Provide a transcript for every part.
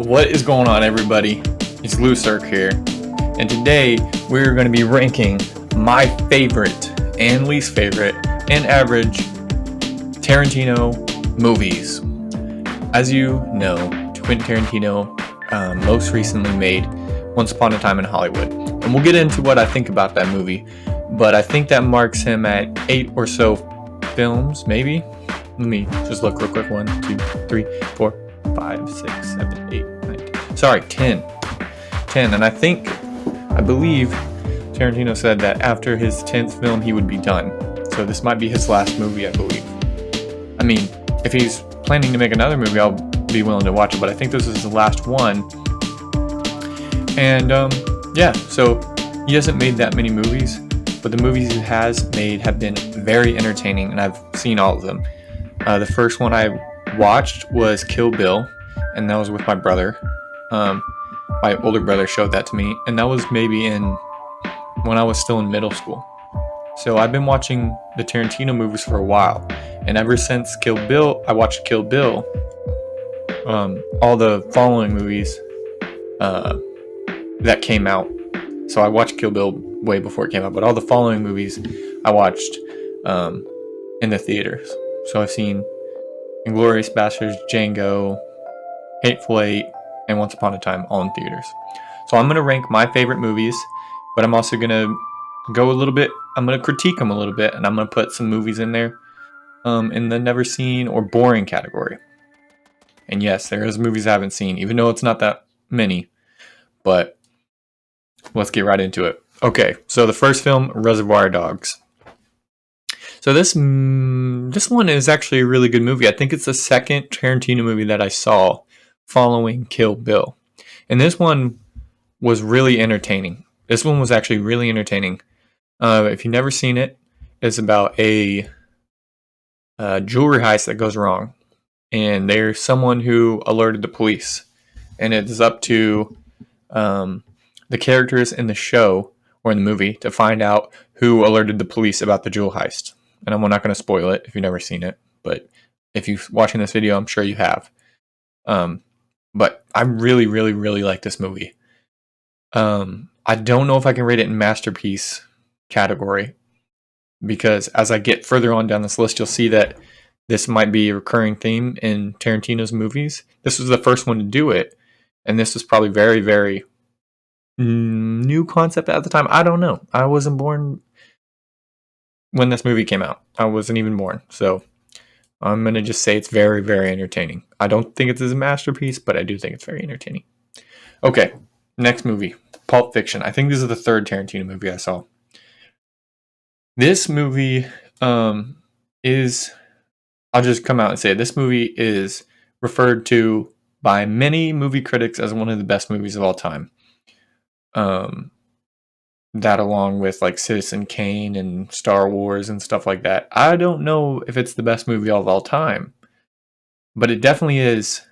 What is going on, everybody? It's Lucerk here, and today we're going to be ranking my favorite and least favorite and average Tarantino movies. As you know, Quentin Tarantino most recently made Once Upon a Time in Hollywood, and we'll get into what I think about that movie, but I think that marks him at 8 or so films, maybe? Let me just look real quick. 1, 2, 3, 4, 5, 6, 7, 8, 9, 10. Sorry, 10. 10. And I believe Tarantino said that after his 10th film, he would be done. So this might be his last movie, I believe. I mean, if he's planning to make another movie, I'll be willing to watch it, but I think this is the last one. And, yeah, so he hasn't made that many movies, but the movies he has made have been very entertaining, and I've seen all of them. The first one I watched was Kill Bill, and that was with my brother. My older brother showed that to me, and that was maybe when I was still in middle school. So I've been watching the Tarantino movies for a while, and ever since Kill Bill, I watched Kill Bill. All the following movies that came out. So I watched Kill Bill way before it came out, but all the following movies I watched in the theaters. So I've seen Inglourious Basterds, Django, Hateful Eight, and Once Upon a Time, all in theaters. So I'm going to rank my favorite movies, but I'm also going to go a little bit, I'm going to critique them a little bit, and I'm going to put some movies in there in the never seen or boring category. And yes, there is movies I haven't seen, even though it's not that many, but let's get right into it. Okay, so the first film, Reservoir Dogs. So this one is actually a really good movie. I think it's the second Tarantino movie that I saw following Kill Bill. And this one was really entertaining. This one was actually really entertaining. If you've never seen it, it's about a jewelry heist that goes wrong. And there's someone who alerted the police. And it is up to the characters in the show or in the movie to find out who alerted the police about the jewel heist. And I'm not going to spoil it if you've never seen it, but if you're watching this video, I'm sure you have. But I really, really, really like this movie. I don't know if I can rate it in masterpiece category, because as I get further on down this list, you'll see that this might be a recurring theme in Tarantino's movies. This was the first one to do it, and this was probably very, very new concept at the time. I don't know. I wasn't born when this movie came out. I wasn't even born. So I'm going to just say it's very, very entertaining. I don't think it's a masterpiece, but I do think it's very entertaining. Okay, next movie, Pulp Fiction. I think this is the third Tarantino movie I saw. This movie is, I'll just come out and say it, this movie is referred to by many movie critics as one of the best movies of all time. That along with like Citizen Kane and Star Wars and stuff like that. I don't know if it's the best movie of all time, but it definitely is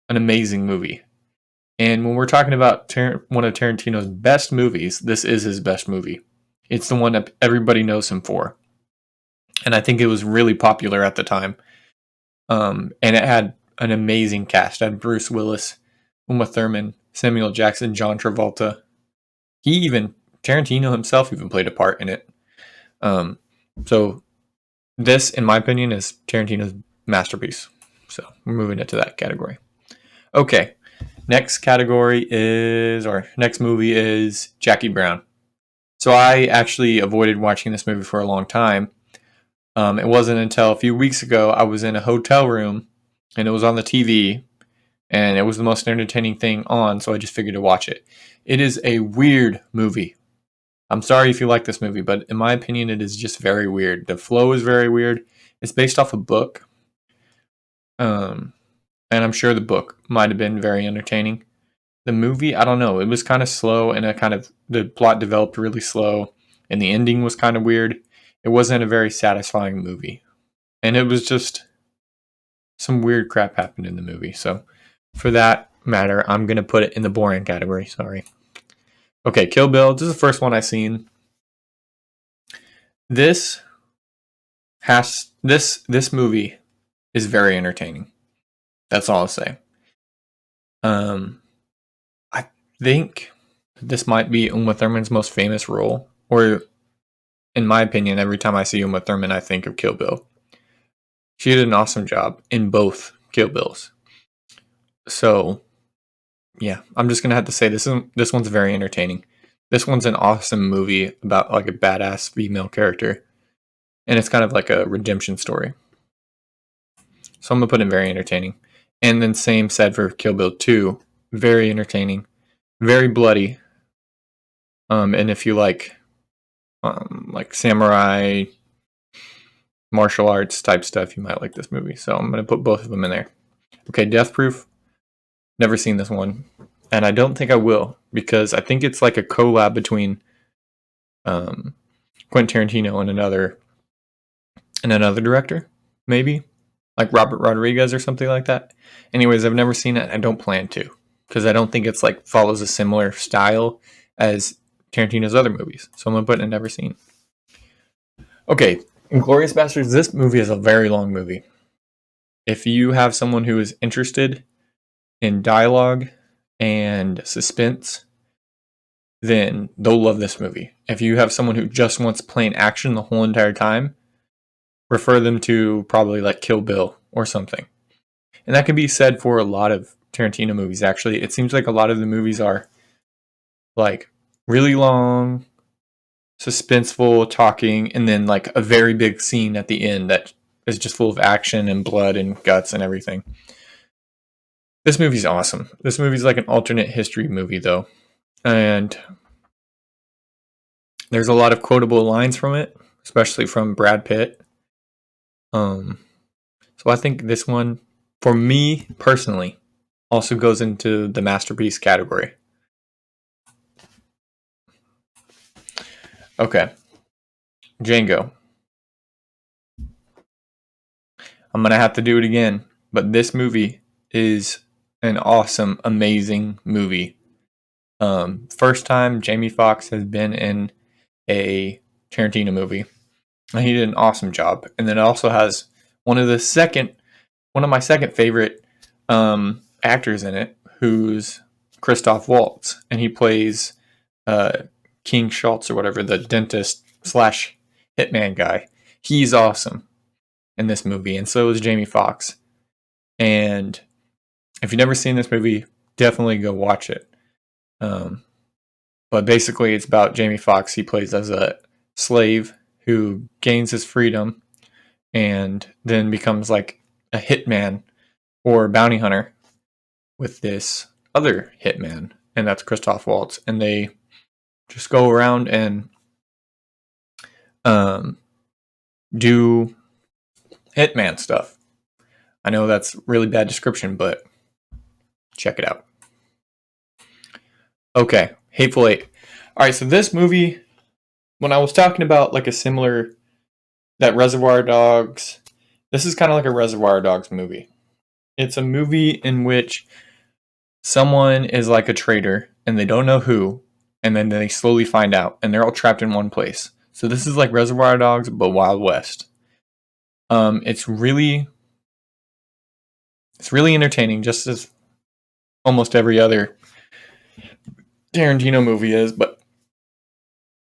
an amazing movie. And when we're talking about one of Tarantino's best movies, this is his best movie. It's the one that everybody knows him for. And I think it was really popular at the time. And it had an amazing cast. It had Bruce Willis, Uma Thurman, Samuel Jackson, John Travolta. Tarantino himself even played a part in it. So this, in my opinion, is Tarantino's masterpiece. So we're moving into that category. Okay, next movie is Jackie Brown. So I actually avoided watching this movie for a long time. It wasn't until a few weeks ago I was in a hotel room and it was on the TV and it was the most entertaining thing on, so I just figured to watch it. It is a weird movie. I'm sorry if you like this movie, but in my opinion, it is just very weird. The flow is very weird. It's based off a book. And I'm sure the book might have been very entertaining. The movie, I don't know. It was kind of slow and the plot developed really slow and the ending was kind of weird. It wasn't a very satisfying movie. And it was just some weird crap happened in the movie. So for that matter, I'm going to put it in the boring category. Sorry. Okay, Kill Bill. This is the first one I've seen. This movie is very entertaining. That's all I'll say. Um, I think this might be Uma Thurman's most famous role, or in my opinion, every time I see Uma Thurman, I think of Kill Bill. She did an awesome job in both Kill Bills. So, yeah, I'm just gonna have to say this one's very entertaining. This one's an awesome movie about like a badass female character, and it's kind of like a redemption story. So I'm gonna put in very entertaining. And then same said for Kill Bill 2, very entertaining, very bloody. And if you like samurai martial arts type stuff, you might like this movie. So I'm gonna put both of them in there. Okay, Death Proof. Never seen this one, and I don't think I will because I think it's like a collab between Quentin Tarantino and another director, maybe like Robert Rodriguez or something like that. Anyways, I've never seen it. I don't plan to because I don't think it's like follows a similar style as Tarantino's other movies. So I'm gonna put in never seen. Okay, Inglourious Basterds. This movie is a very long movie. If you have someone who is interested in dialogue and suspense, then they'll love this movie. If you have someone who just wants plain action the whole entire time, refer them to probably like Kill Bill or something. And that can be said for a lot of Tarantino movies, actually. It seems like a lot of the movies are like really long, suspenseful talking, and then like a very big scene at the end that is just full of action and blood and guts and everything. This movie's awesome. This movie's like an alternate history movie, though. And there's a lot of quotable lines from it, especially from Brad Pitt. So I think this one, for me personally, also goes into the masterpiece category. Okay. Django. I'm going to have to do it again, but this movie is an awesome, amazing movie. First time Jamie Foxx has been in a Tarantino movie, and he did an awesome job. And then it also has one of my second favorite actors in it, who's Christoph Waltz, and he plays King Schultz or whatever, the dentist slash hitman guy. He's awesome in this movie, and so is Jamie Foxx. And if you've never seen this movie, definitely go watch it. But basically, it's about Jamie Foxx. He plays as a slave who gains his freedom and then becomes like a hitman or bounty hunter with this other hitman, and that's Christoph Waltz. And they just go around and do hitman stuff. I know that's really bad description, but check it out. Okay, Hateful Eight. All right, so this movie, when I was talking about like a similar, that Reservoir Dogs, this is kind of like a Reservoir Dogs movie. It's a movie in which someone is like a traitor and they don't know who, and then they slowly find out, and they're all trapped in one place. So this is like Reservoir Dogs, but Wild West. It's really entertaining, just as almost every other Tarantino movie is, but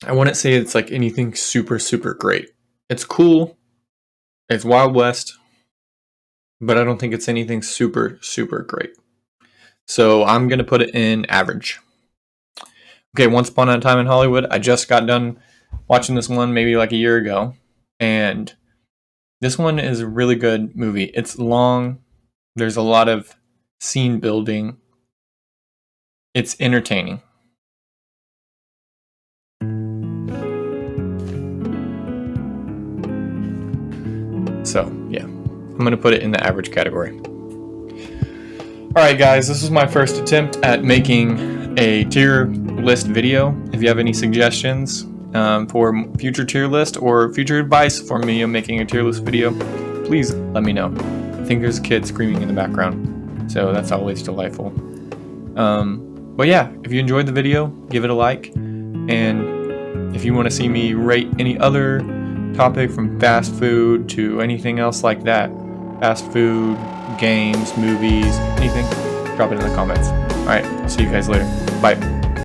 I wouldn't say it's like anything super, super great. It's cool. It's Wild West, but I don't think it's anything super, super great. So I'm going to put it in average. Okay, Once Upon a Time in Hollywood. I just got done watching this one maybe like a year ago, and this one is a really good movie. It's long. There's a lot of scene building. It's entertaining. So, yeah, I'm going to put it in the average category. Alright guys, this was my first attempt at making a tier list video. If you have any suggestions for future tier list or future advice for me on making a tier list video, please let me know. I think there's a kid screaming in the background, so that's always delightful. But yeah, if you enjoyed the video, give it a like, and if you want to see me rate any other topic from fast food to anything else like that, fast food, games, movies, anything, drop it in the comments. All right, see you guys later. Bye.